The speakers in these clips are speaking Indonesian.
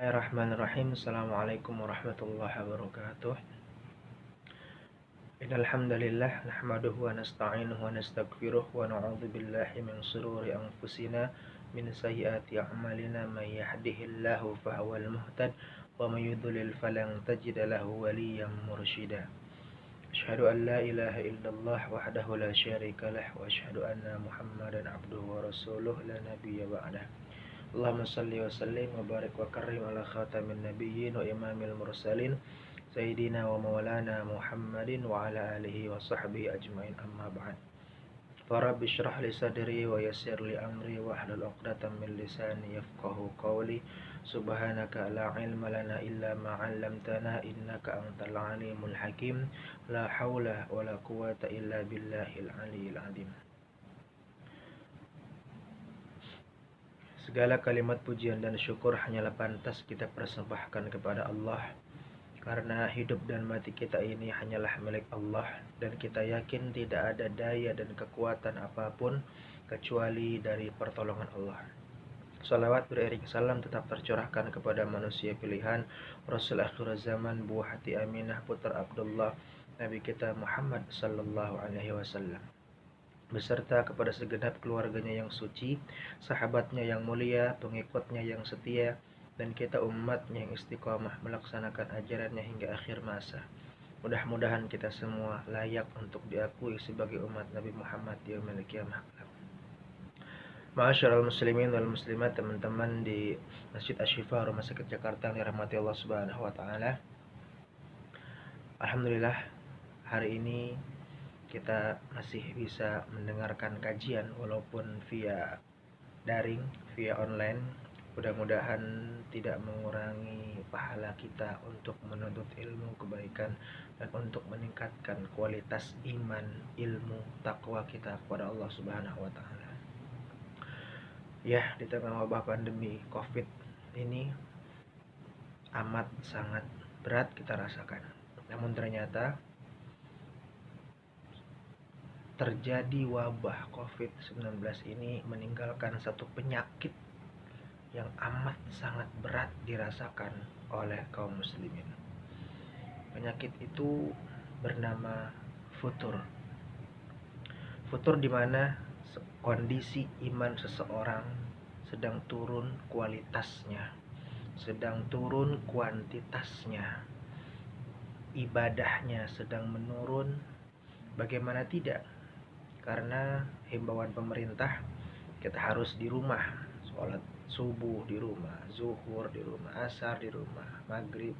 Bismillahirrahmanirrahim. Assalamualaikum warahmatullahi wabarakatuh. Innal hamdalillah nahmaduhu wa nasta'inuhu wa nastaghfiruh wa na'udzu billahi min shururi anfusina min sayyiati a'malina may yahdihillahu fahuwal muhtad wa may yudlil falan tajida lahu waliyyan mursyida. Asyhadu an la ilaha illallah wahdahu la syarika lah wa asyhadu anna Muhammadan abduhu wa rasuluh la nabiyya ba'dah. Allahumma salli wa sallim wa barik wa karrim ala khatamin nabiyyin wa imamil mursalin Sayyidina wa maulana Muhammadin wa ala alihi wa sahbihi ajmain, amma ba'd. Rabbi shrah li sadri wa yassir li amri wa hlul 'uqdatam min lisani yafqahu qawli. Subhanaka la ilma lana illa ma 'allamtana innaka antal alimul hakim. La haula wa la quwata illa billahil aliyyil azim. Segala kalimat pujian dan syukur hanyalah pantas kita persembahkan kepada Allah, karena hidup dan mati kita ini hanyalah milik Allah, dan kita yakin tidak ada daya dan kekuatan apapun kecuali dari pertolongan Allah. Salawat beriring salam tetap tercurahkan kepada manusia pilihan, Rasul akhir zaman, buah hati Aminah, putra Abdullah, Nabi kita Muhammad sallallahu alaihi wasallam, beserta kepada segenap keluarganya yang suci, sahabatnya yang mulia, pengikutnya yang setia, dan kita umatnya yang istiqamah melaksanakan ajarannya hingga akhir masa. Mudah-mudahan kita semua layak untuk diakui sebagai umat Nabi Muhammad di yaumil qiyamah. Ma'asyiral muslimin wal muslimat, teman-teman di Masjid Asy-Syifa Rumah Sakit Jakarta yang dirahmati Allah Subhanahu wa taala. Alhamdulillah, hari ini kita masih bisa mendengarkan kajian walaupun via daring, via online. Mudah-mudahan tidak mengurangi pahala kita untuk menuntut ilmu kebaikan dan untuk meningkatkan kualitas iman, ilmu, takwa kita kepada Allah Subhanahu wa taala. Ya, di tengah wabah pandemi Covid ini amat sangat berat kita rasakan. Namun ternyata terjadi wabah Covid-19 ini meninggalkan satu penyakit yang amat sangat berat dirasakan oleh kaum muslimin. Penyakit itu bernama futur. Futur di mana kondisi iman seseorang sedang turun kualitasnya, sedang turun kuantitasnya, ibadahnya sedang menurun. Bagaimana tidak? Karena himbauan pemerintah, kita harus di rumah, sholat subuh di rumah, zuhur di rumah, asar di rumah, maghrib,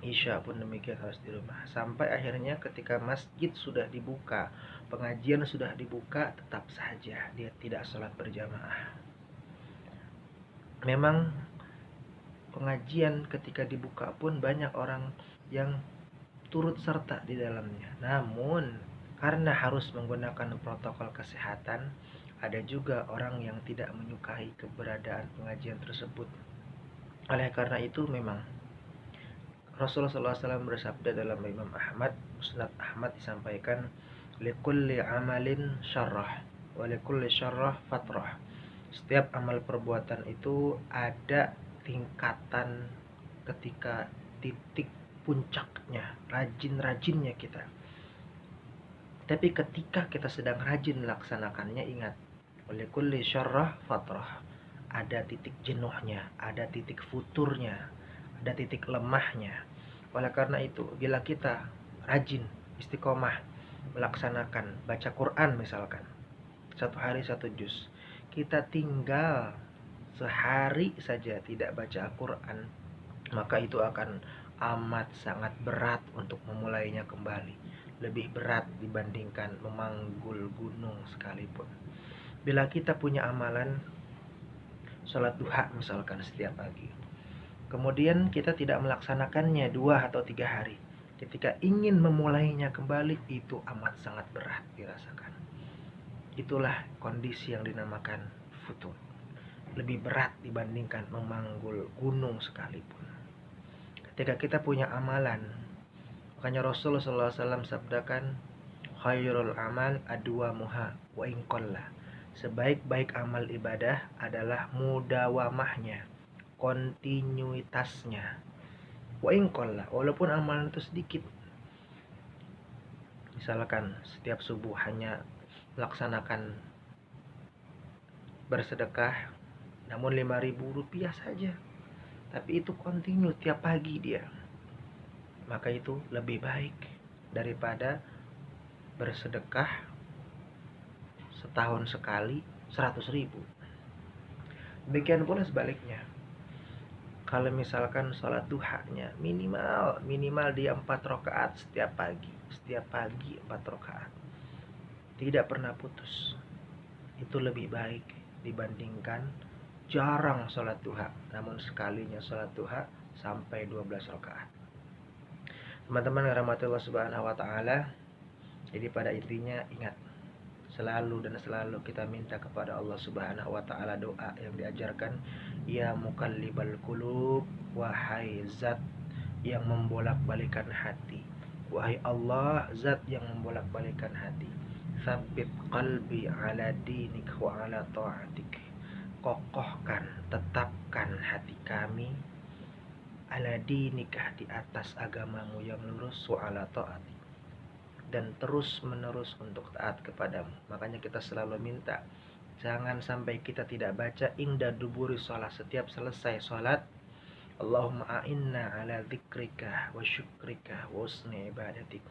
isya pun demikian harus di rumah. Sampai akhirnya ketika masjid sudah dibuka, pengajian sudah dibuka, tetap saja dia tidak sholat berjamaah. Memang pengajian ketika dibuka pun banyak orang yang turut serta di dalamnya, namun karena harus menggunakan protokol kesehatan, ada juga orang yang tidak menyukai keberadaan pengajian tersebut. Oleh karena itu memang Rasulullah SAW bersabda dalam Imam Ahmad, Musnad Ahmad disampaikan, likulli amalin syarrah wa likulli syarrah fatrah. Setiap amal perbuatan itu ada tingkatan ketika titik puncaknya, rajin-rajinnya kita. Tapi ketika kita sedang rajin melaksanakannya, ingat, oleh kulli syarrah fatrah. Ada titik jenuhnya, ada titik futurnya, ada titik lemahnya. Oleh karena itu, bila kita rajin, istiqomah melaksanakan baca Quran misalkan, satu hari satu juz, kita tinggal sehari saja tidak baca Quran, maka itu akan amat sangat berat untuk memulainya kembali. Lebih berat dibandingkan memanggul gunung sekalipun. Bila kita punya amalan sholat duha misalkan setiap pagi, kemudian kita tidak melaksanakannya 2 atau 3 hari, ketika ingin memulainya kembali, itu amat sangat berat dirasakan. Itulah kondisi yang dinamakan futur. Lebih berat dibandingkan memanggul gunung sekalipun. Ketika kita punya amalan, makanya Rasulullah SAW sabdakan, khairul amal adwamuha wa inqalla. Sebaik-baik amal ibadah adalah mudawamahnya, kontinuitasnya. Wa in qalla, walaupun amalan itu sedikit. Misalkan setiap subuh hanya melaksanakan bersedekah namun 5.000 rupiah saja, tapi itu kontinu tiap pagi dia, maka itu lebih baik daripada bersedekah setahun sekali 100.000. Demikian pula sebaliknya, kalau misalkan sholat duhanya minimal dia 4 rakaat setiap pagi 4 rakaat, tidak pernah putus, itu lebih baik dibandingkan jarang sholat duha namun sekalinya sholat duha sampai 12 rakaat. Teman-teman rahmatullah subhanahu wa ta'ala, jadi pada intinya ingat, selalu kita minta kepada Allah subhanahu wa ta'ala doa yang diajarkan, ya muqallibal qulub, wahai zat yang membolak-balikan hati, wahai Allah zat yang membolak-balikan hati, tsabbit qalbi ala dinik wa ala ta'atik, kokohkan, tetapkan hati kami ala dinikah, di atas agamamu yang lurus, wa ala ta'atik, dan terus menerus untuk taat kepadamu. Makanya kita selalu minta, jangan sampai kita tidak baca inda duburi sholat, setiap selesai sholat, Allahumma a'inna ala dzikrika wa syukrika wa husni ibadatik.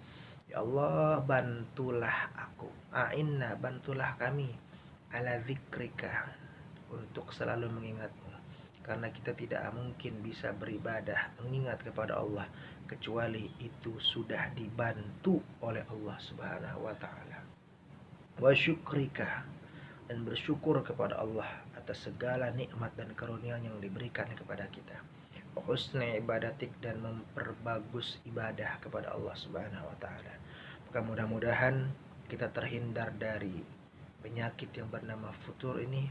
Ya Allah, bantulah aku, a'inna, bantulah kami, ala dzikrika, untuk selalu mengingatmu. Karena kita tidak mungkin bisa beribadah mengingat kepada Allah kecuali itu sudah dibantu oleh Allah subhanahu wa ta'ala. Wa syukrika, dan bersyukur kepada Allah atas segala nikmat dan karunia yang diberikan kepada kita. Wa husni ibadatik, dan memperbagus ibadah kepada Allah subhanahu wa ta'ala. Maka mudah-mudahan kita terhindar dari penyakit yang bernama futur ini,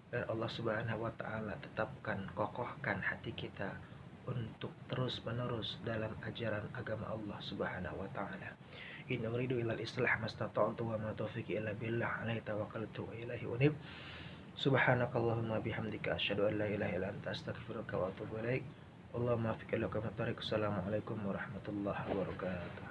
dan Allah subhanahu wa ta'ala tetapkan, kokohkan hati kita untuk terus menerus dalam ajaran agama Allah subhanahu wa ta'ala. In uridu ilal islah mastata'tu wa ma taufiqi illa billah, alaihi tawakkaltu wa ilaihi unib. Subhanakallahumma bihamdika asyhadu an la ilaha illa anta astaghfiruka wa atubu ilaik. Allahumma fiqh lakum at-tariq. Assalamualaikum warahmatullahi wabarakatuh.